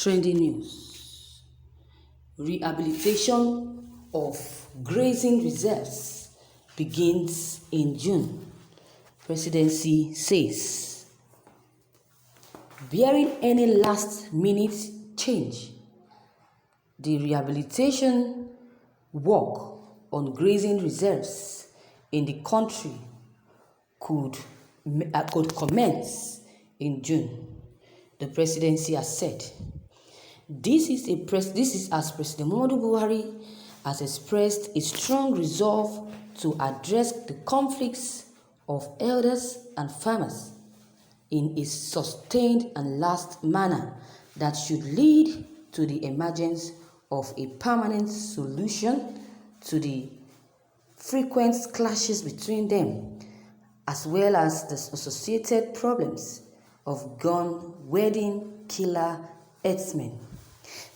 Trending news. Rehabilitation of grazing reserves begins in June, Presidency says. Bearing any last-minute change, the rehabilitation work on grazing reserves in the country could commence in June, the presidency has said. This is as President Muhammadu Buhari has expressed a strong resolve to address the conflicts of elders and farmers in a sustained and lasting manner that should lead to the emergence of a permanent solution to the frequent clashes between them, as well as the associated problems of gun, wedding, killer, herdsmen.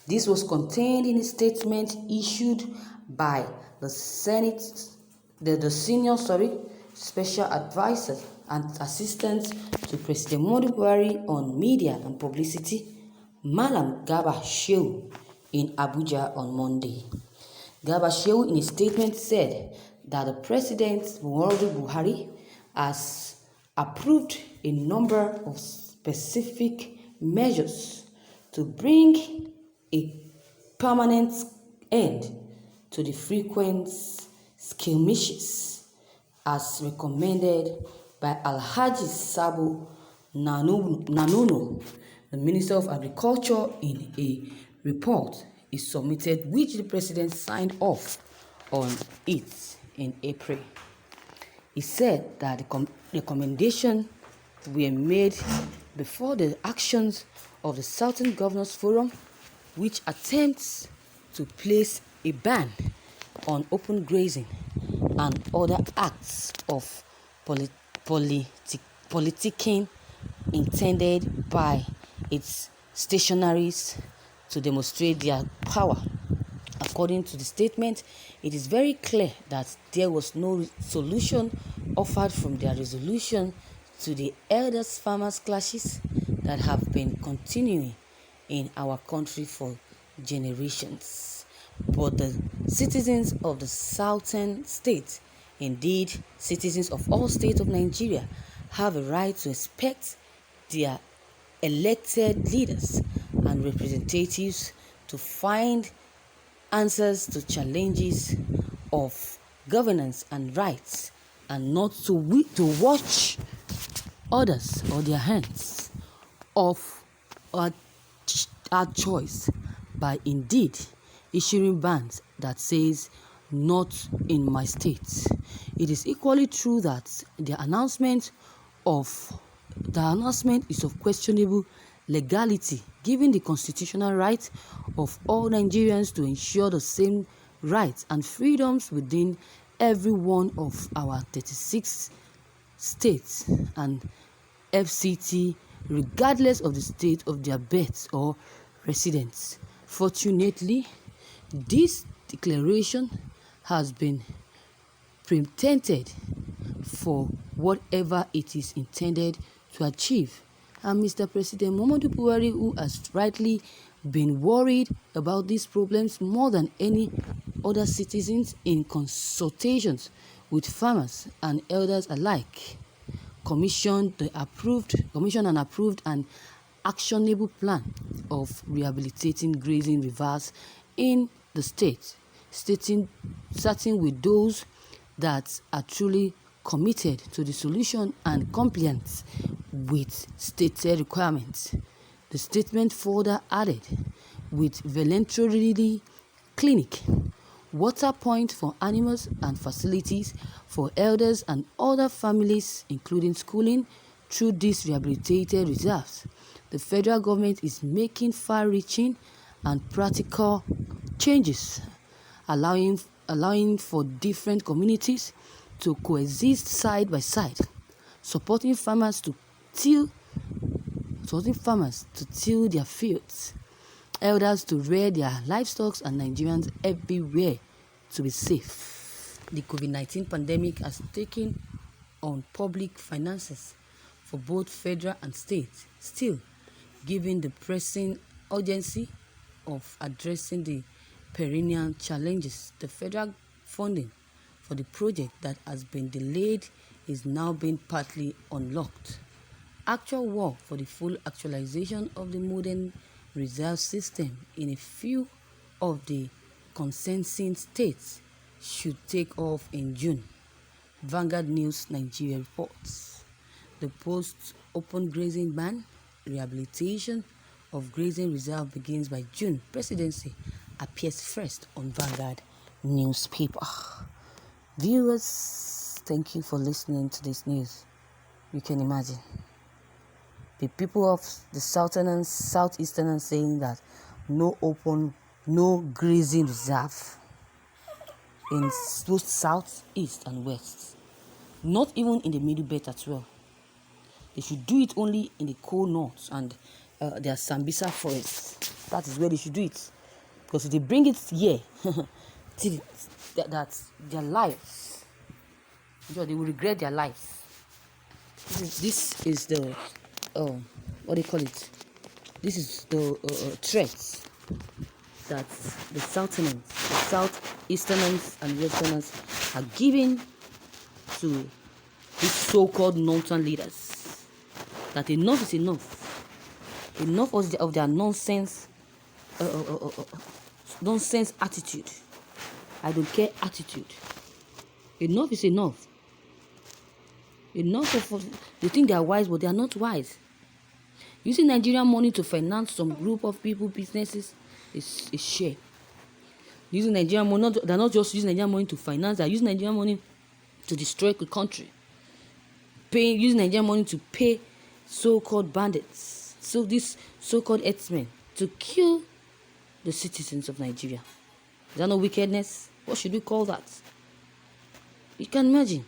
This was contained in a statement issued by the senior special advisor and assistant to President Muhammadu Buhari on media and publicity, Malam Garba Shehu, in Abuja on Monday. Garba Shehu in a statement said that the President Muhammadu Buhari has approved a number of specific measures to bring a permanent end to the frequent skirmishes as recommended by Alhaji Sabo Nanuno, the Minister of Agriculture, in a report he submitted, which the President signed off on it in April. He said that the recommendations were made before the actions of the Southern Governors Forum, which attempts to place a ban on open grazing and other acts of politicking intended by its stationaries to demonstrate their power. According to the statement, it is very clear that there was no solution offered from their resolution to the elders-farmers clashes that have been continuing in our country for generations. But the citizens of the southern states, indeed citizens of all states of Nigeria, have a right to expect their elected leaders and representatives to find answers to challenges of governance and rights, and not to watch others or their hands off our choice by indeed issuing bans that says not in my state. It is equally true that the announcement is of questionable legality, given the constitutional right of all Nigerians to ensure the same rights and freedoms within every one of our 36 states and FCT, regardless of the state of their birth or residence. Fortunately, this declaration has been preempted for whatever it is intended to achieve. And Mr. President Muhammadu Buhari, who has rightly been worried about these problems more than any other citizens, in consultations with farmers and elders alike, commissioned and approved an actionable plan of rehabilitating grazing reserves in the state, starting with those that are truly committed to the solution and compliance with stated requirements. The statement further added, with voluntary clinic, water point for animals and facilities for elders and other families, including schooling, through these rehabilitated reserves, the federal government is making far-reaching and practical changes, allowing for different communities to coexist side by side, supporting farmers to till their fields, elders to rear their livestock, and Nigerians everywhere to be safe. The COVID-19 pandemic has taken on public finances for both federal and state. Still, given the pressing urgency of addressing the perennial challenges, the federal funding for the project that has been delayed is now being partly unlocked. Actual work for the full actualization of the modern reserve system in a few of the consenting states should take off in June. Vanguard News Nigeria reports. The post-open grazing ban, rehabilitation of grazing reserve begins by June. Presidency appears first on Vanguard newspaper. Viewers, thank you for listening to this news. You can imagine the people of the southern and southeastern are saying that no grazing reserve in both south, east, and west. Not even in the middle belt as well. They should do it only in the cold north and their Sambisa forests. That is where they should do it. Because if they bring it here, that's their lives. They will regret their lives. This is the what do you call it? This is the threats that the southeasterners and westerners are giving to these so-called northern leaders. That enough is enough. Enough of their nonsense attitude. I don't care attitude. Enough is enough. Enough of they think they are wise, but they are not wise. Using Nigerian money to finance some group of people, businesses, is share. Using Nigerian money, they're not just using Nigerian money to finance, they're using Nigerian money to destroy the country. Using Nigerian money to pay so-called bandits, these so-called herdsmen, to kill the citizens of Nigeria. Is that no wickedness? What should we call that? You can imagine.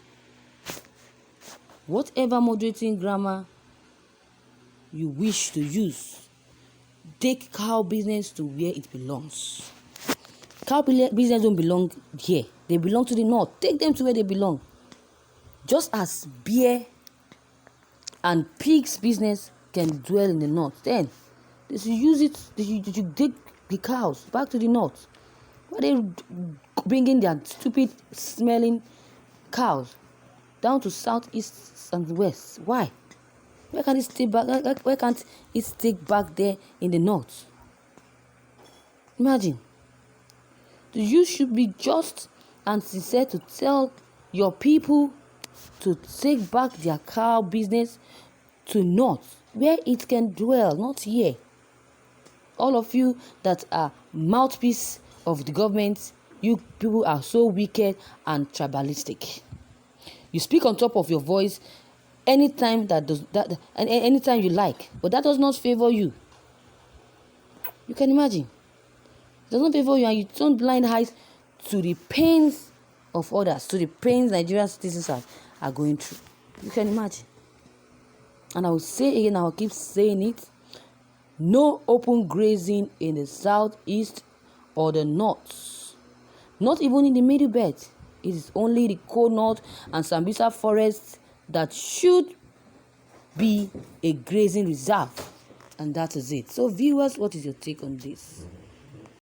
Whatever moderating grammar you wish to use, take cow business to where it belongs. Cow business don't belong here. They belong to the north. Take them to where they belong. Just as beer and pigs business can dwell in the north, then they should use it. They should take the cows back to the north. Why are they bringing their stupid smelling cows down to southeast and west? Why? Why can't it stay back? Why can't it stay back there in the north? Imagine. You should be just and sincere to tell your people to take back their cow business to north, where it can dwell, not here. All of you that are mouthpiece of the government, you people are so wicked and tribalistic. You speak on top of your voice anytime anytime you like, but that does not favor you. You can imagine. It does not favor you, and you turn blind eyes to the pains of others, to the pains Nigerian citizens are going through. You can imagine. And I will say again, I will keep saying it. No open grazing in the southeast or the north. Not even in the middle belt. It is only the cold north and Sambisa forests that should be a grazing reserve. And that is it. So viewers, what is your take on this?